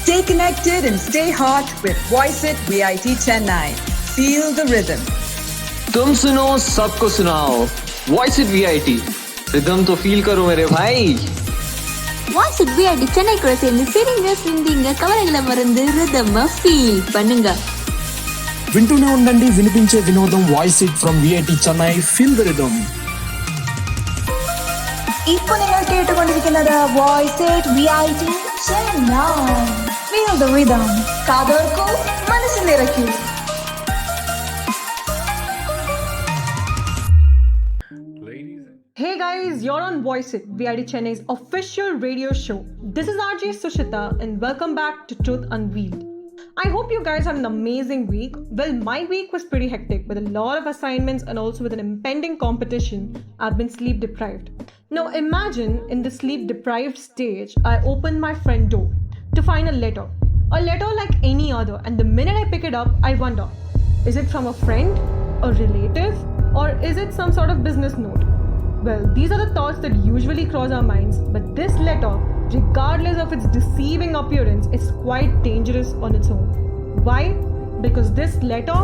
Stay connected and stay hot with VIT Chennai. Feel the rhythm. तुम सुनो सबको सुनाओ वॉइस इट वीआईटी रिदम तो फील करो मेरे भाई வாய்ஸ் இட் விஐடி சென்னை கூட சேர்ந்து சிரிங்க சிந்திங்க கவலைகளை மறந்து ரிதம் ஃபீல் பண்ணுங்க వింటూనే ఉండండి వినిపించే వినోదం voice it from VIT Chennai feel the rhythm ഇപ്പോൾ നിങ്ങൾ കേട്ടുകൊണ്ടിരിക്കുന്നത് voice it VIT Chennai feel the rhythm കാതോർക്കൂ മനസ്സ് നിറയ്ക്കൂ. Hey guys, you're on Voice It, VIT Chennai's official radio show. This is RJ Sushitha and welcome back to Truth Unveiled. I hope you guys had an amazing week. Well, my week was pretty hectic with a lot of assignments and also with an impending competition. I've been sleep deprived. Now imagine in the sleep deprived stage, I opened my front door to find a letter like any other, and the minute I pick it up, I wonder, is it from a friend, a relative, or is it some sort of business note? Well, these are the thoughts that usually cross our minds, but this letter, regardless of its deceiving appearance, is quite dangerous on its own. Why? Because this letter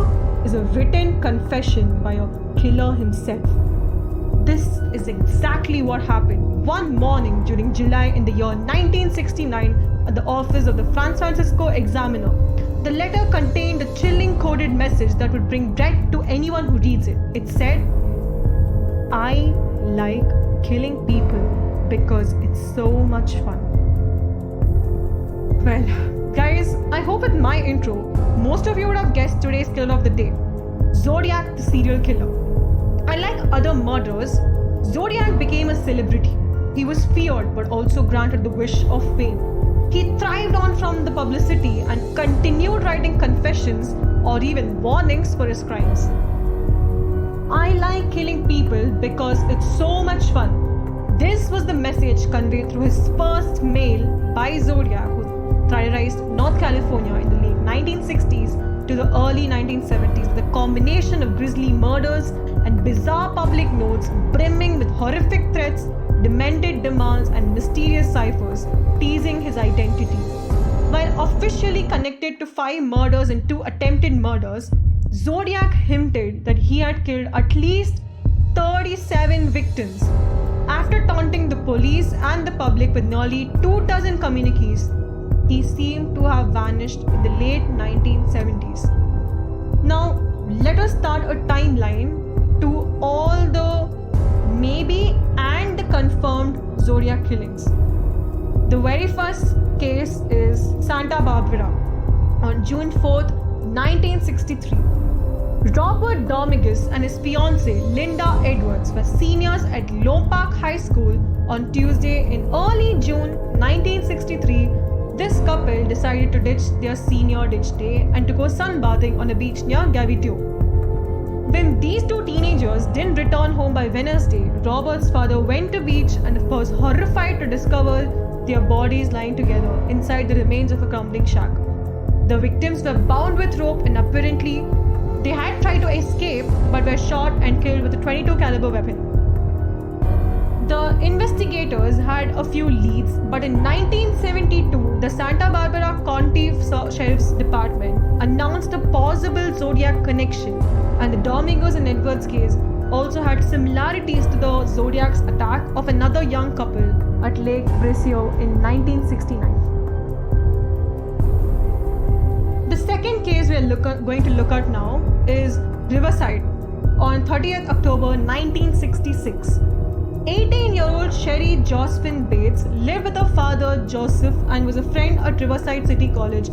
is a written confession by a killer himself. This is exactly what happened one morning during July in the year 1969 at the office of the San Francisco Examiner. The letter contained a chilling coded message that would bring dread to anyone who reads it. It said, I like killing people because it's so much fun. Well, guys, I hope with my intro, most of you would have guessed today's killer of the day, Zodiac the serial killer. Unlike other murderers, Zodiac became a celebrity. He was feared but also granted the wish of fame. He thrived on from the publicity and continued writing confessions or even warnings for his crimes. I like killing people because it's so much fun. This was the message conveyed through his first mail by Zodiac, who terrorized North California in the late 1960s to the early 1970s with a combination of grisly murders and bizarre public notes brimming with horrific threats, demented demands, and mysterious ciphers teasing his identity. While officially connected to 5 murders and 2 attempted murders, Zodiac hinted that he had killed at least 37 victims. After taunting the police and the public with nearly 24 communiques, he seemed to have vanished in the late 1970s. Now, let us start a timeline to all the maybe and the confirmed Zodiac killings. The very first case is Santa Barbara on June 4th, 1963. Robert Dominguez and his fiancée Linda Edwards were seniors at Lone Park High School on Tuesday in early June 1963. This couple decided to ditch their senior ditch day and to go sunbathing on a beach near Gavito. When these 2 teenagers didn't return home by Wednesday, Robert's father went to beach and was horrified to discover their bodies lying together inside the remains of a crumbling shack. The victims were bound with rope and apparently they had tried to escape but were shot and killed with a .22 caliber weapon. The investigators had a few leads, but in 1972, the Santa Barbara County Sheriff's Department announced a possible Zodiac connection, and the Dominguez and Edwards case also had similarities to the Zodiac's attack of another young couple at Lake Brescio in 1969. The second case we are going to look at now is Riverside on 30th October 1966. 18-year-old Sherry Josephine Bates lived with her father Joseph and was a friend at Riverside City College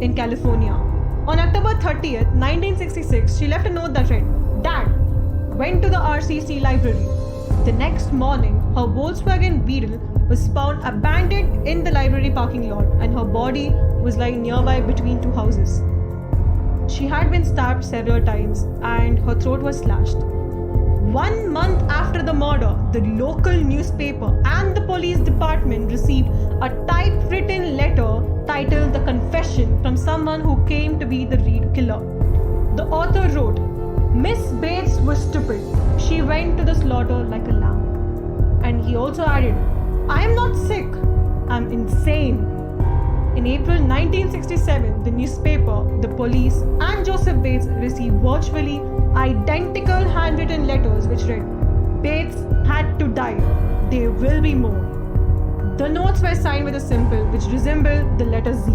in California. On October 30th, 1966, she left a note that read, Dad, went to the RCC library. The next morning, her Volkswagen Beetle was found abandoned in the library parking lot and her body was lying nearby between 2 houses. She had been stabbed several times and her throat was slashed. 1 month after the murder, the local newspaper and the police department received a typewritten letter titled The Confession from someone who came to be the real killer. The author wrote, Miss Bates was stupid. She went to the slaughter like a lamb. And he also added, I am not sick. I'm insane. In In April 1967, the newspaper, the police, and Joseph Bates received virtually identical handwritten letters which read, "Bates had to die. There will be more." The notes were signed with a symbol which resembled the letter Z.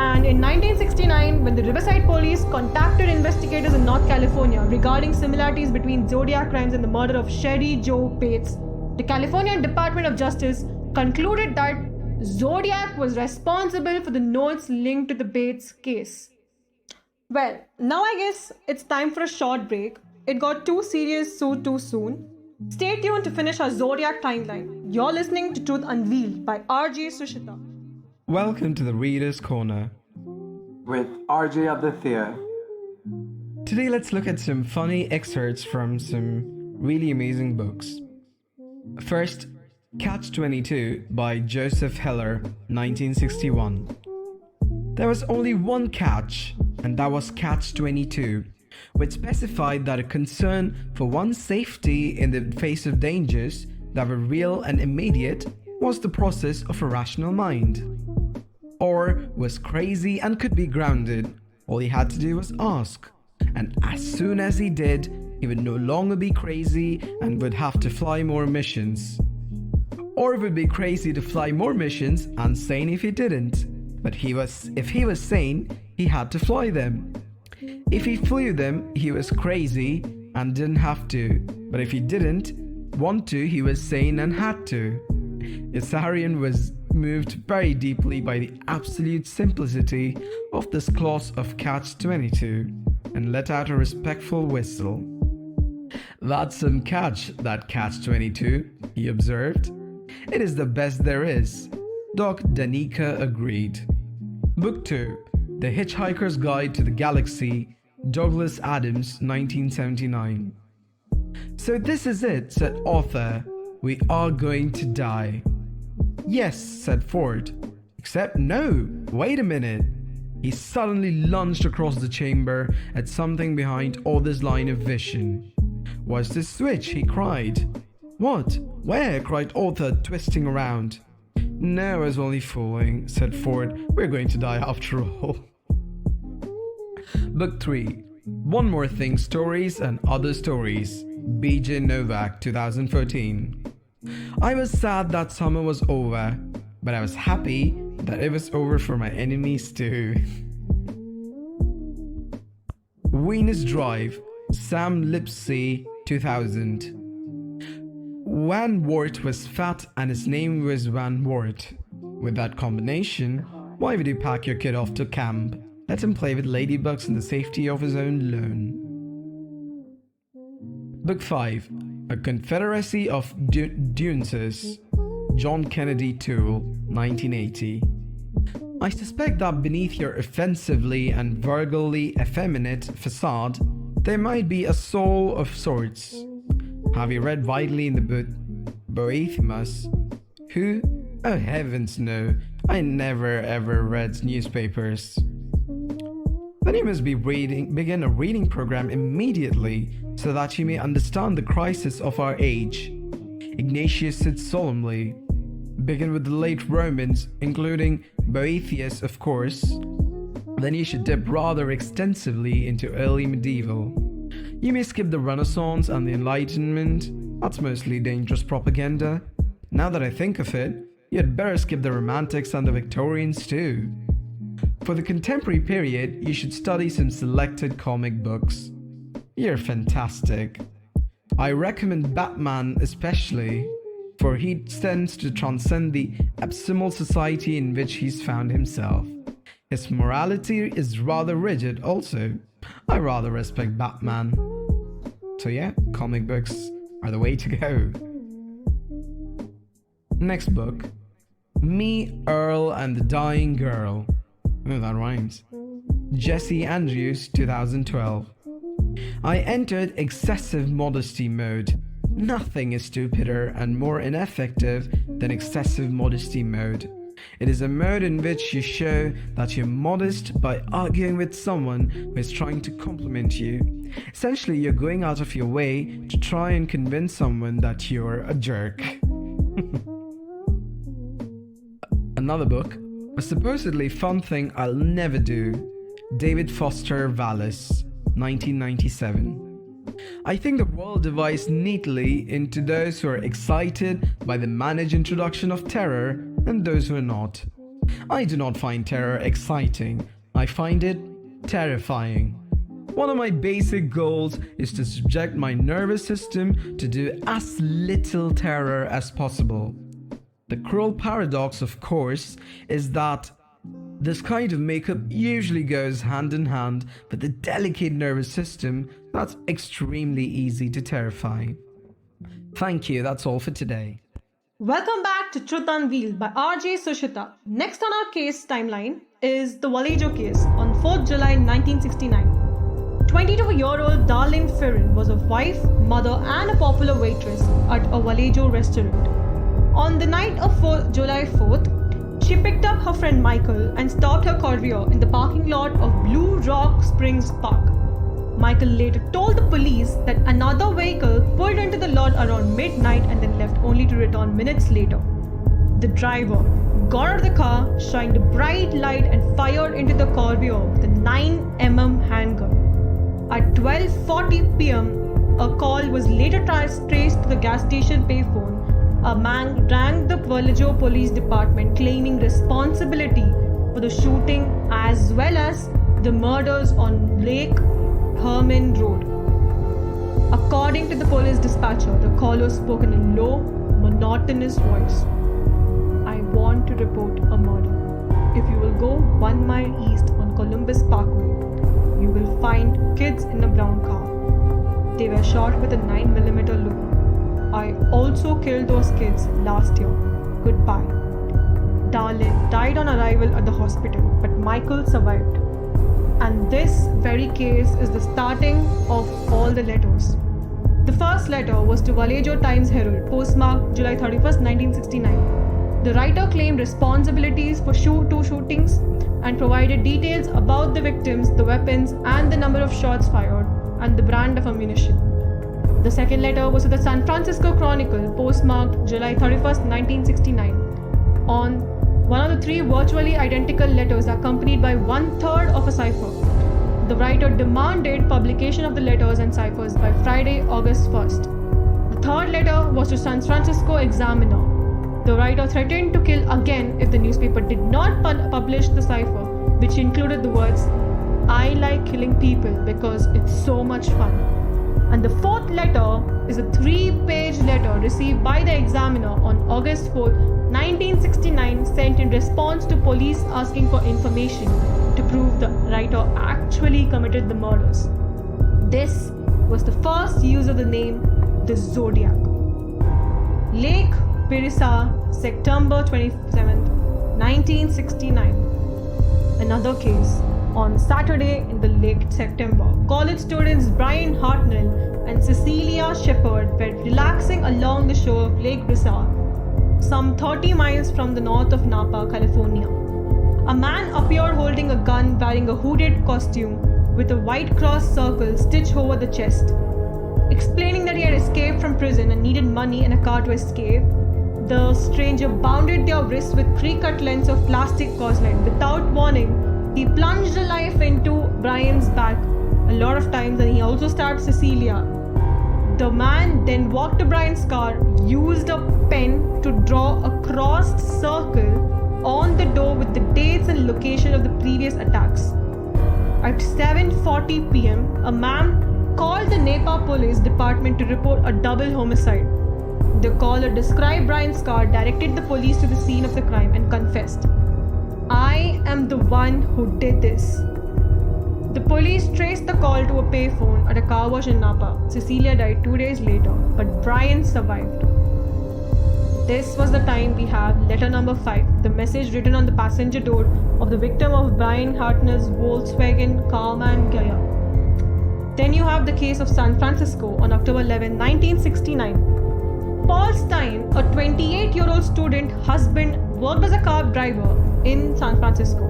And in 1969, when the Riverside police contacted investigators in North California regarding similarities between Zodiac crimes and the murder of Sherry Joe Bates, the California Department of Justice concluded that Zodiac was responsible for the notes linked to the Bates case. Well, now I guess it's time for a short break. It got too serious too soon. Stay tuned to finish our Zodiac timeline. You're listening to Truth Unveiled by RJ Sushitha. Welcome to the Reader's Corner. With RJ of the Theatre. Today let's look at some funny excerpts from some really amazing books. First, Catch-22 by Joseph Heller, 1961. There was only one catch, and that was Catch-22, which specified that a concern for one's safety in the face of dangers that were real and immediate was the process of a rational mind. Or was crazy and could be grounded. All he had to do was ask. And as soon as he did, he would no longer be crazy and would have to fly more missions. Or would be crazy to fly more missions and sane if he didn't. But if he was sane, he had to fly them. If he flew them, he was crazy and didn't have to. But if he didn't want to, he was sane and had to. Yossarian was moved very deeply by the absolute simplicity of this clause of Catch-22 and let out a respectful whistle. "That's some catch, that Catch-22, he observed. "It is the best there is." Doc Danica agreed. Book 2, The Hitchhiker's Guide to the Galaxy, Douglas Adams, 1979. "So this is it," said author. "We are going to die." "Yes," said Ford. "Except no, wait a minute." He suddenly lunged across the chamber at something behind Arthur's line of vision. "What's the switch?" he cried. "What? Where?" cried Arthur, twisting around. "No, I was only fooling," said Ford. "We're going to die after all." Book 3, One More Thing Stories and Other Stories, B.J. Novak, 2014. "I was sad that summer was over, but I was happy that it was over for my enemies too." Venus Drive, Sam Lipsey, 2000. Van Wart was fat and his name was Van Wart. With that combination, why would you pack your kid off to camp? Let him play with ladybugs in the safety of his own lawn. Book 5, A Confederacy of Dunces, John Kennedy Toole, 1980. "I suspect that beneath your offensively and vulgarly effeminate facade, there might be a soul of sorts. Have you read widely in the book Boethimus? Who? Oh heavens no, I never ever read newspapers." "Then you must begin a reading program immediately so that you may understand the crisis of our age." Ignatius said solemnly. "Begin with the late Romans, including Boethius, of course. Then you should dip rather extensively into early medieval. You may skip the Renaissance and the Enlightenment. That's mostly dangerous propaganda. Now that I think of it, you'd better skip the Romantics and the Victorians too. For the contemporary period, you should study some selected comic books. You're fantastic. I recommend Batman especially, for he tends to transcend the abysmal society in which he's found himself. His morality is rather rigid also. I rather respect Batman. So yeah, comic books are the way to go." Next book, Me, Earl and the Dying Girl. Oh, that rhymes. Jesse Andrews, 2012. "I entered excessive modesty mode. Nothing is stupider and more ineffective than excessive modesty mode. It is a mode in which you show that you're modest by arguing with someone who is trying to compliment you. Essentially, you're going out of your way to try and convince someone that you're a jerk." Another book, A supposedly fun thing I'll never do. David Foster Wallace, 1997. I think the world divides neatly into those who are excited by the managed introduction of terror and those who are not. I do not find terror exciting. I find it terrifying. One of my basic goals is to subject my nervous system to do as little terror as possible. The cruel paradox, of course, is that this kind of makeup usually goes hand in hand with the delicate nervous system that's extremely easy to terrify. Thank you, that's all for today. Welcome back to Truth Unveiled by RJ Sushitha. Next on our case timeline is the Vallejo case on 4th July 1969. 22-year-old Darlene Ferrin was a wife, mother and a popular waitress at a Vallejo restaurant. On the night of July 4th, she picked up her friend Michael and stopped her courier in the parking lot of Blue Rock Springs Park. Michael later told the police that another vehicle pulled into the lot around midnight and then left only to return minutes later. The driver got out of the car, shined a bright light and fired into the courier with a 9mm handgun. At 12:40 p.m., a call was later traced to the gas station payphone. A man rang the Vallejo Police Department claiming responsibility for the shooting as well as the murders on Lake Herman Road. According to the police dispatcher, the caller spoke in a low, monotonous voice. I want to report a murder. If you will go 1 mile east on Columbus Parkway, you will find kids in a brown car. They were shot with a 9mm Luger. I also killed those kids last year. Goodbye. Darlene died on arrival at the hospital, but Michael survived. And this very case is the starting of all the letters. The first letter was to Vallejo Times Herald, postmarked July 31st, 1969. The writer claimed responsibilities for two shootings and provided details about the victims, the weapons, and the number of shots fired, and the brand of ammunition. The second letter was to the San Francisco Chronicle, postmarked July 31st, 1969. On one of the 3 virtually identical letters accompanied by 1/3 of a cipher. The writer demanded publication of the letters and ciphers by Friday, August 1st. The third letter was to San Francisco Examiner. The writer threatened to kill again if the newspaper did not publish the cipher, which included the words, I like killing people because it's so much fun. And the fourth letter is a 3-page letter received by the Examiner on August 4, 1969, sent in response to police asking for information to prove the writer actually committed the murders. This was the first use of the name the Zodiac. Lake Pirisa, September 27, 1969. Another case. On Saturday in the late September, college students Brian Hartnell and Cecilia Shepard were relaxing along the shore of Lake Brisa, some 30 miles from the north of Napa, California. A man appeared holding a gun wearing a hooded costume with a white cross circle stitched over the chest. Explaining that he had escaped from prison and needed money and a car to escape, the stranger bounded their wrists with 3-cut lengths of plastic causeline. Without warning, he plunged a knife into Brian's back a lot of times and he also stabbed Cecilia. The man then walked to Brian's car, used a pen to draw a crossed circle on the door with the dates and location of the previous attacks. At 7:40 p.m., a man called the Napa Police Department to report a double homicide. The caller described Brian's car, directed the police to the scene of the crime and confessed, I am the one who did this. The police traced the call to a payphone at a car wash in Napa. Cecilia died 2 days later, but Brian survived. This was the time we have letter number 5, the message written on the passenger door of the victim of Brian Hartnell's Volkswagen Carman Ghia. Then you have the case of San Francisco on October 11, 1969. Paul Stein, a 28-year-old student husband, worked as a cab driver in San Francisco.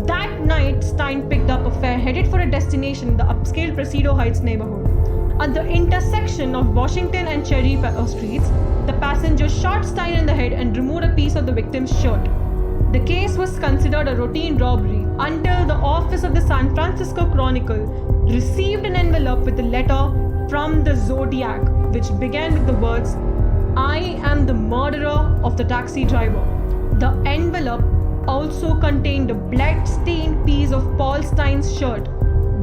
That night, Stein picked up a fare headed for a destination in the upscale Presidio Heights neighborhood. At the intersection of Washington and Cherry streets, the passenger shot Stein in the head and removed a piece of the victim's shirt. The case was considered a routine robbery until the office of the San Francisco Chronicle received an envelope with a letter from the Zodiac, which began with the words, "I am the murderer of the taxi driver." The envelope also contained a blood-stained piece of Paul Stein's shirt.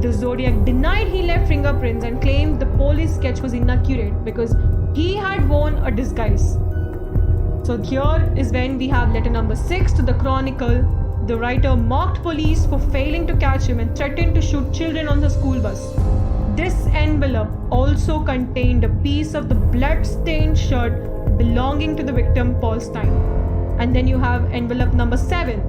The Zodiac denied he left fingerprints and claimed the police sketch was inaccurate because he had worn a disguise. So here is when we have letter number 6 to the Chronicle. The writer mocked police for failing to catch him and threatened to shoot children on the school bus. This envelope also contained a piece of the blood-stained shirt belonging to the victim, Paul Stein. And then you have envelope number 7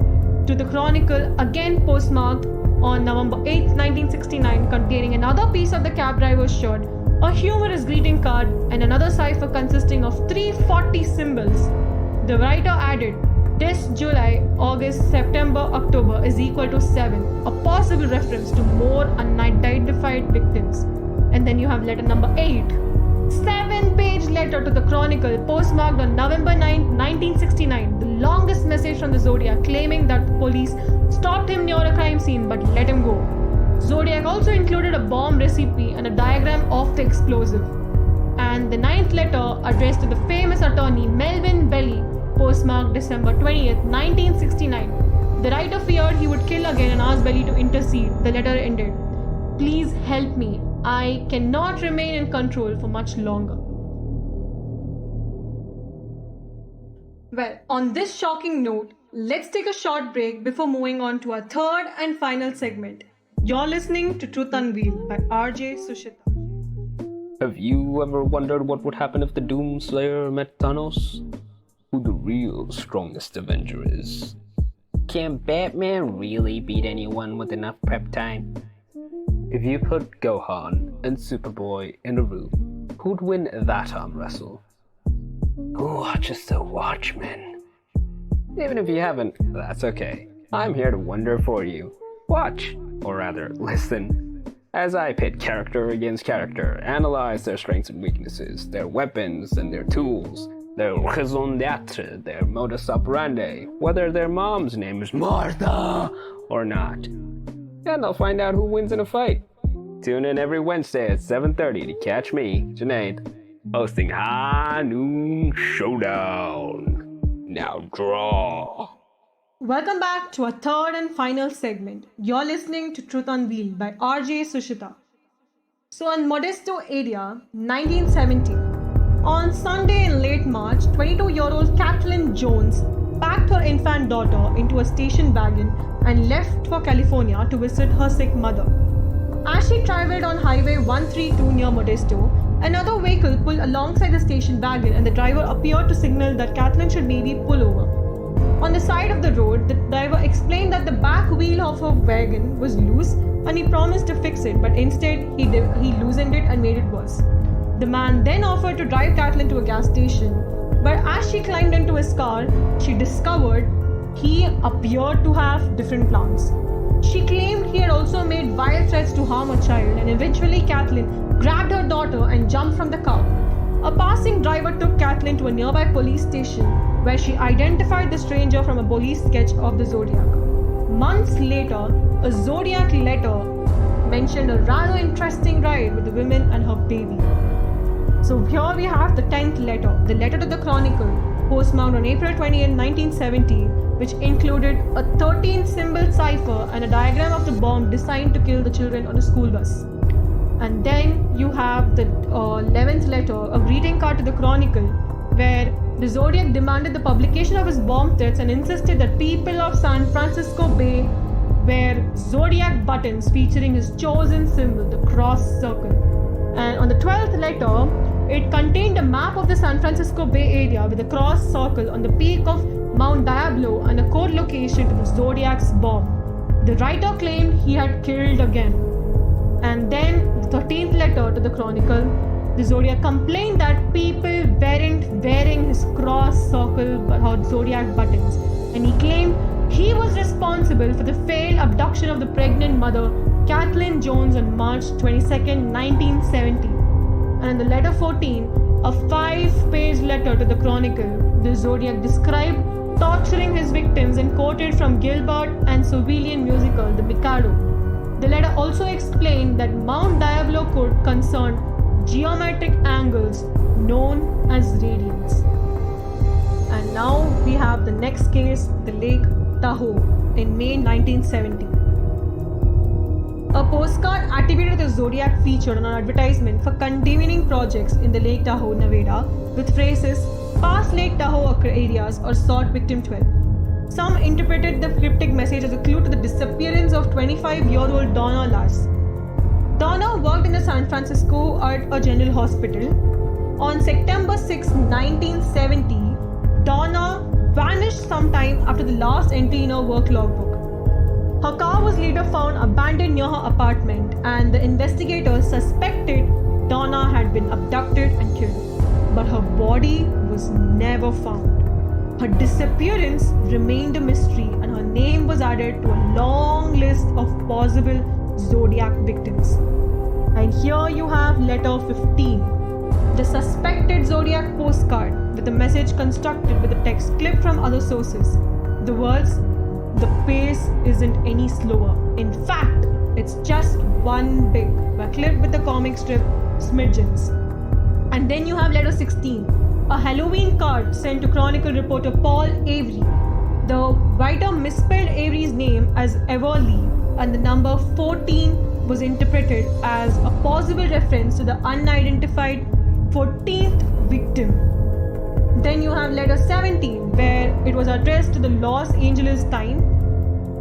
to the Chronicle, again postmarked on November 8, 1969, containing another piece of the cab driver's shirt, a humorous greeting card, and another cipher consisting of 340 symbols. The writer added, "This July, August, September, October is equal to 7, a possible reference to more unidentified victims." And then you have letter number 8. 7-page letter to the Chronicle, postmarked on November 9, 1969, the longest message from the Zodiac claiming that the police stopped him near a crime scene but let him go. Zodiac also included a bomb recipe and a diagram of the explosive. And the 9th letter, addressed to the famous attorney Melvin Belly, postmarked December 20th, 1969. The writer feared he would kill again and asked Belly to intercede. The letter ended, "Please help me. I cannot remain in control for much longer." Well, on this shocking note, let's take a short break before moving on to our third and final segment. You're listening to Truth Unveiled by RJ Sushitha. Have you ever wondered what would happen if the Doomslayer met Thanos? Who the real strongest Avenger is? Can Batman really beat anyone with enough prep time? If you put Gohan and Superboy in a room, who'd win that arm wrestle? Who watches the Watchmen? Even if you haven't, that's okay. I'm here to wonder for you. Watch, or rather, listen, as I pit character against character, analyze their strengths and weaknesses, their weapons and their tools, their raison d'etre, their modus operandi, whether their mom's name is Martha or not. And I'll find out who wins in a fight. Tune in every Wednesday at 7:30 to catch me, Junaid, hosting High Noon Showdown. Now draw. Welcome back to our third and final segment. You're listening to Truth Unveiled by RJ Sushitha. So in Modesto area, 1970, on Sunday in late March, 22-year-old Kathleen Jones packed her infant daughter into a station wagon and left for California to visit her sick mother. As she traveled on Highway 132 near Modesto, another vehicle pulled alongside the station wagon and the driver appeared to signal that Kathleen should maybe pull over. On the side of the road, the driver explained that the back wheel of her wagon was loose and he promised to fix it, but instead he loosened it and made it worse. The man then offered to drive Kathleen to a gas station, but as she climbed into his car, she discovered he appeared to have different plans. She claimed he had also made vile threats to harm a child, and eventually Kathleen grabbed her daughter and jumped from the car. A passing driver took Kathleen to a nearby police station where she identified the stranger from a police sketch of the Zodiac. Months later, a Zodiac letter mentioned a rather interesting ride with the woman and her baby. So here we have the 10th letter, the letter to the Chronicle, postmarked on April 20th, 1970, which included a 13-symbol cipher and a diagram of the bomb designed to kill the children on a school bus. And then you have the 11th letter, a greeting card to the Chronicle, where the Zodiac demanded the publication of his bomb threats and insisted that people of San Francisco Bay wear Zodiac buttons featuring his chosen symbol, the cross circle. And on the 12th letter, it contained a map of the San Francisco Bay area with a cross circle on the peak of Mount Diablo and a code location to the Zodiac's bomb. The writer claimed he had killed again. And then the 13th letter to the Chronicle, the Zodiac complained that people weren't wearing his cross circle or Zodiac buttons, and he claimed he was responsible for the failed abduction of the pregnant mother, Kathleen Jones, on March 22nd, 1970. And in the letter 14, a 5-page letter to the Chronicle, the Zodiac described torturing his victims in been quoted from Gilbert and Sovillian musical The Mikado. The letter also explained that Mount Diablo could concern geometric angles known as radians. And now we have the next case, the Lake Tahoe, in May 1970. A postcard attributed to the Zodiac featured on an advertisement for condemning projects in the Lake Tahoe, Nevada, with phrases past Lake Tahoe areas or sought victim 12. Some interpreted the cryptic message as a clue to the disappearance of 25-year-old Donna Lass. Donna worked in the San Francisco at a general hospital. On September 6, 1970, Donna vanished sometime after the last entry in her work logbook. Her car was later found abandoned near her apartment, and the investigators suspected Donna had been abducted and killed. But her body was never found. Her disappearance remained a mystery, and her name was added to a long list of possible Zodiac victims. And here you have letter 15, the suspected Zodiac postcard with a message constructed with a text clipped from other sources. The words, "The pace isn't any slower. In fact, it's just one big," were clipped with the comic strip Smidgens. And then you have letter 16, a Halloween card sent to Chronicle reporter Paul Avery. The writer misspelled Avery's name as Everly, and the number 14 was interpreted as a possible reference to the unidentified 14th victim. Then you have letter 17, where it was addressed to the Los Angeles Times.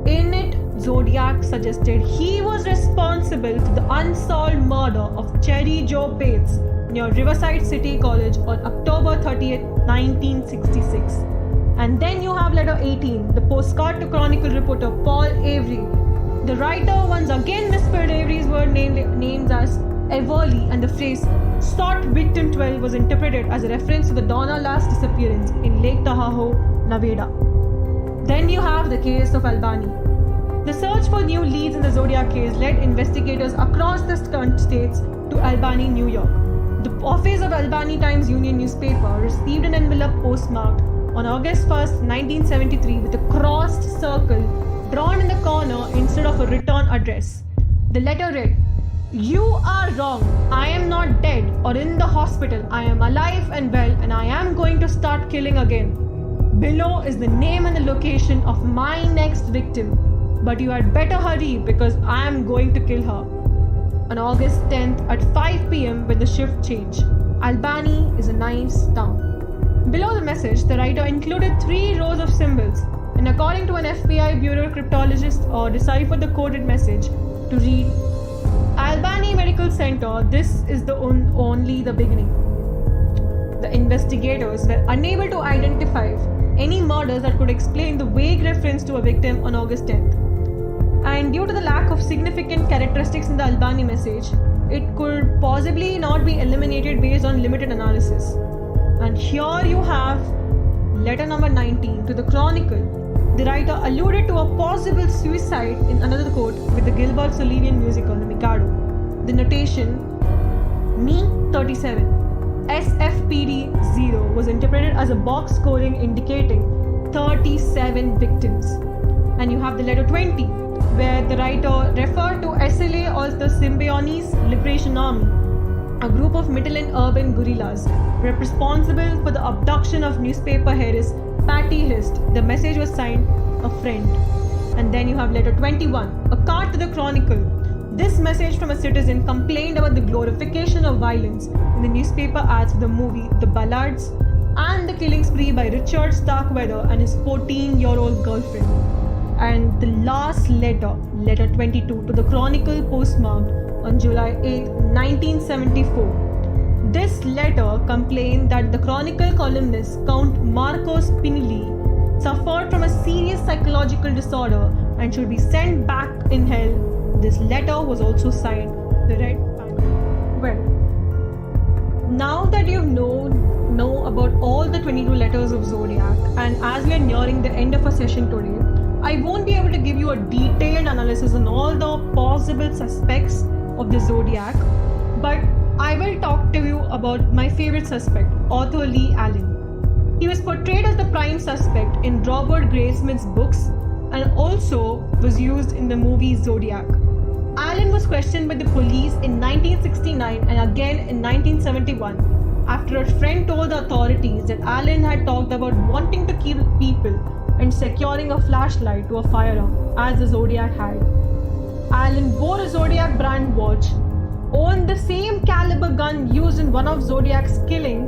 In it, Zodiac suggested he was responsible for the unsolved murder of Cherry Joe Bates near Riverside City College on October 30th, 1966. And then you have letter 18, the postcard to Chronicle reporter Paul Avery. The writer once again misspelled Avery's word named as Everly, and the phrase "sought victim 12" was interpreted as a reference to the Donna Lass disappearance in Lake Tahoe, Nevada. Then you have the case of Albany. The search for new leads in the Zodiac case led investigators across the states to Albany, New York. The office of Albany Times Union newspaper received an envelope postmarked on August 1st, 1973 with a crossed circle drawn in the corner instead of a return address. The letter read, "You are wrong. I am not dead or in the hospital. I am alive and well, and I am going to start killing again. Below is the name and the location of my next victim. But you had better hurry because I am going to kill her." On August 10th at 5 p.m. when the shift changed. Albany is a nice town. Below the message, the writer included 3 rows of symbols, and according to an FBI bureau cryptologist, deciphered the coded message to read, "Albany Medical Center, this is the only the beginning." The investigators were unable to identify any murders that could explain the vague reference to a victim on August 10th. And due to the lack of significant characteristics in the Albany message, it could possibly not be eliminated based on limited analysis. And here you have letter number 19 to the Chronicle. The writer alluded to a possible suicide in another quote with the Gilbert Sullivan musical, The Mikado. The notation, "Me 37, SFPD 0" was interpreted as a box scoring indicating 37 victims. And you have the letter 20, where the writer referred to SLA as the Symbionese Liberation Army, a group of middle and urban guerrillas responsible for the abduction of newspaper heiress Patty Hearst. The message was signed, "A friend." And then you have letter 21, a card to the Chronicle. This message from a citizen complained about the glorification of violence in the newspaper ads for the movie The Ballards and the killing spree by Richard Starkweather and his 14-year-old girlfriend. And the last letter, letter 22, to the Chronicle postmarked on July 8, 1974. This letter complained that the Chronicle columnist Count Marco Spinelli suffered from a serious psychological disorder and should be sent back in hell. This letter was also signed the Red Panther. Well, now that you know about all the 22 letters of Zodiac, and as we are nearing the end of our session today, I won't be able to give you a detailed analysis on all the possible suspects of the Zodiac, but I will talk to you about my favorite suspect, Arthur Lee Allen. He was portrayed as the prime suspect in Robert Graysmith's books and also was used in the movie Zodiac. Alan was questioned by the police in 1969 and again in 1971 after a friend told the authorities that Alan had talked about wanting to kill people and securing a flashlight to a firearm as the Zodiac had. Alan wore a Zodiac brand watch, owned the same caliber gun used in one of Zodiac's killing,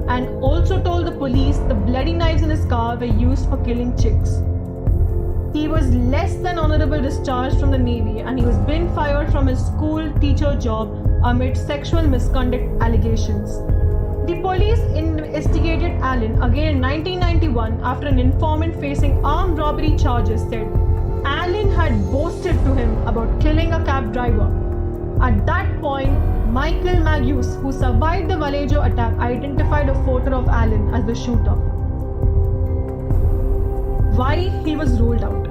and also told the police the bloody knives in his car were used for killing chicks. He was less than honorable discharged from the Navy and he was being fired from his school teacher job amid sexual misconduct allegations. The police investigated Alan again in 1991 after an informant facing armed robbery charges said Alan had boasted to him about killing a cab driver. At that point, Michael Magius, who survived the Vallejo attack, identified a photo of Alan as the shooter. Why he was ruled out?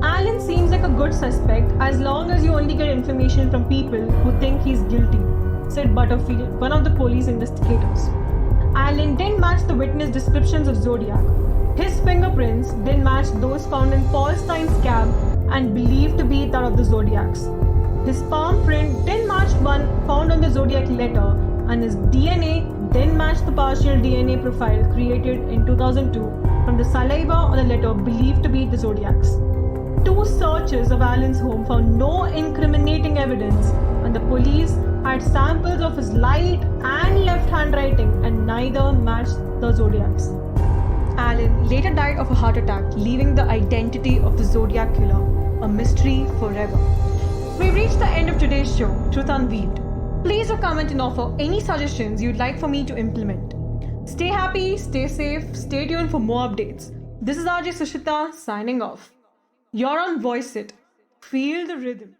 Alan seems like a good suspect as long as you only get information from people who think he's guilty, said Butterfield, one of the police investigators. Alan didn't match the witness descriptions of Zodiac. His fingerprints didn't match those found in Paul Stein's cab and believed to be that of the Zodiac's. His palm print didn't match one found on the Zodiac letter, and his DNA didn't match the partial DNA profile created in 2002 from the saliva on the letter believed to be the Zodiac's. 2 searches of Alan's home found no incriminating evidence, and the police had samples of his right and left handwriting, and neither matched the Zodiac's. Alan later died of a heart attack, leaving the identity of the Zodiac killer a mystery forever. We've reached the end of today's show, Truth Unveiled. Please do comment and offer any suggestions you'd like for me to implement. Stay happy, stay safe, stay tuned for more updates. This is RJ Sushitha signing off. You're on Voice It. Feel the rhythm.